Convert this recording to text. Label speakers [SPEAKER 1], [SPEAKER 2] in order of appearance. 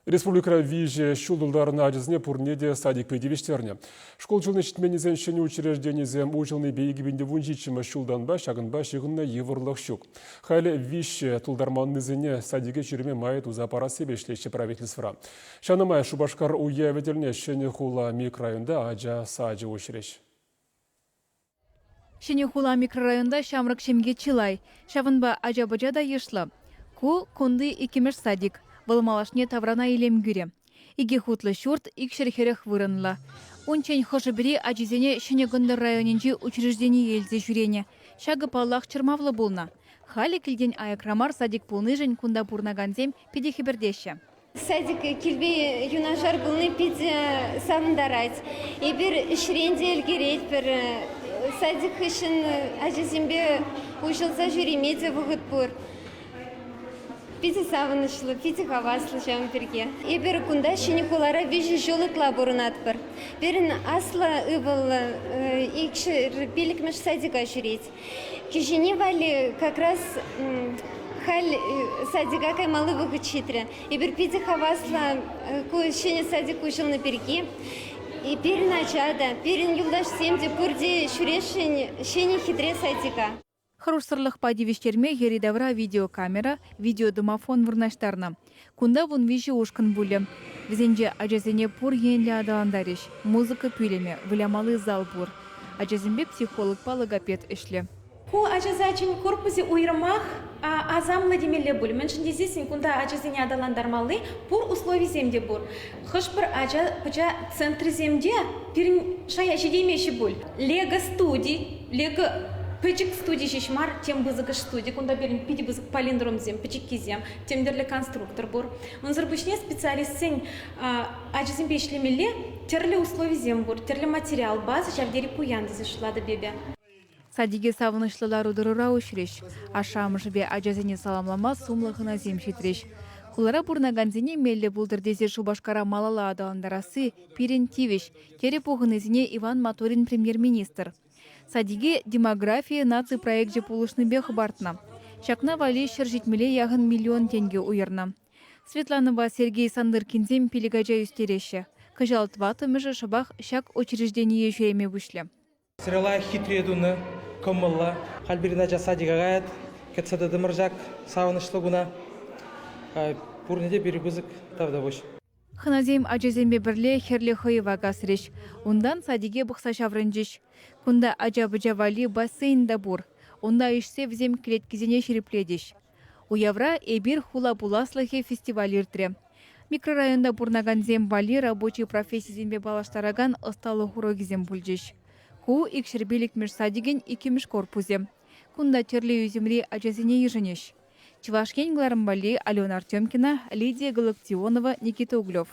[SPEAKER 1] Республика виже шулдулдарына ажызне пурнеде садик педевиштерне. Школ жылны читменезен шені учрежденезем учылны бейгибінде вунжичімі шулданба, шағынба шығынна еврлық шук. Хайлы више тулдарманнызыне садиге чиреме майет узапара себешлеші правительствра. Шанымай Шубашкар уявителіне шені хула микрорайонда ажа саджы очереш.
[SPEAKER 2] Шені хула микрорайонда шамрак шемге чилай. Шавынба ажа-бажада ешлы. Ку конды икимеш садик. Валмалашне таврана илем гюре. Иге хутлы шурт икшерхерех вырынла. Ончен хошыбери ажизене шенегондар районенчи учреждение елзе жүрене. Шагы паллах чырмавлы болна. Хали килден аякрамар садик пулныжен кунда бурнаганзем педехибердеші.
[SPEAKER 3] Садик килбе юнашар булны пиде самындарать. Эбир ишренде элгерет бір садик ишін ажизембе ушылса жүремеде вғыт бұр. Пиде савынышлы, пиде хаваслы жам перге. Эбир кунда шенекулара вижи жолытла бурынат бір. Берін асла ывыл икшір белікміш садика жүреть. Кижіне вали как раз халь садика каймалы выход читре. Эбир пиде хавасла шене садик ушыл на перге. И перін ачада, перін юлдаш семде пурде шурешен шене хитре садика.
[SPEAKER 2] Харусырлық падивиштерме еридавра видеокамера, видеодомофон вырнаштарна. Кунда вон вижи ушкан буле. Візенже ажазене пур енлі адаландариш. Музыка пүлеме, вылямалы зал бур. Ажазенбе психолог па логопед ішлі.
[SPEAKER 4] Ку ажазачин корпусе уйрмах азамлы демелі бұл. Мен шындезесін кунда ажазене адаландармалы пур условий земде бур. Хышпыр ажа пыча центр земде пирін шаяши демеші бұл. Лего студий, лего печик студии шишмар, тем бызыгыш студии, кунда берем пиди бызык палиндром зем, печик кизем, тем дерле конструктор бур. Он зарбышне специалист сень ажизем пешлемеле, терле условий зем бур, терле материал базы, шавдери пуянды зашла до бебе.
[SPEAKER 2] Садиге савынышлылар удырыра ушреш. Ашамышбе ажазене саламлама сумлығына зем шетреш. Кулара бурнаганзене мелле булдырдезе Шубашкара малала адаландарасы пирен тивеш, терепуғынызіне Иван Моторин премьер-министр. Садиге демография наци проект же пулышны бех бартна. Шакна вали шыржитмеле яғын миллион тенге уйырна. Светланова Сергей Сандыркинзем пилигажа юстереше. Кажалтваты меже шабах шак учреждение жүйеме бүшлі.
[SPEAKER 5] Сырала хитредуны, комылла, халбирина жасадига гаят, кетсады дымыржак, савынышлыгуна, пурнеде бері бізік тавда бош.
[SPEAKER 2] Хыназем ажазембе бірле херле хыйва гасреш. Ондан садиге бұқса шаврынжиш. Кунда ажа-быжа вали бассейнда бур. Онда ішсе взем клеткизене шерепледеш. Уявра эбир хула буласлыхе фестиваль иртре. Микрорайонда бурнаганзем вали рабочий профессизембе балаштараган ысталы хурогизем бульжиш. Ку икшербелик меж садиген икимеш корпузе. Кунда терле юземри ажазене еженеш. Чувашкень Гларамбали, Алена Артемкина, Лидия Галактионова, Никита Углев.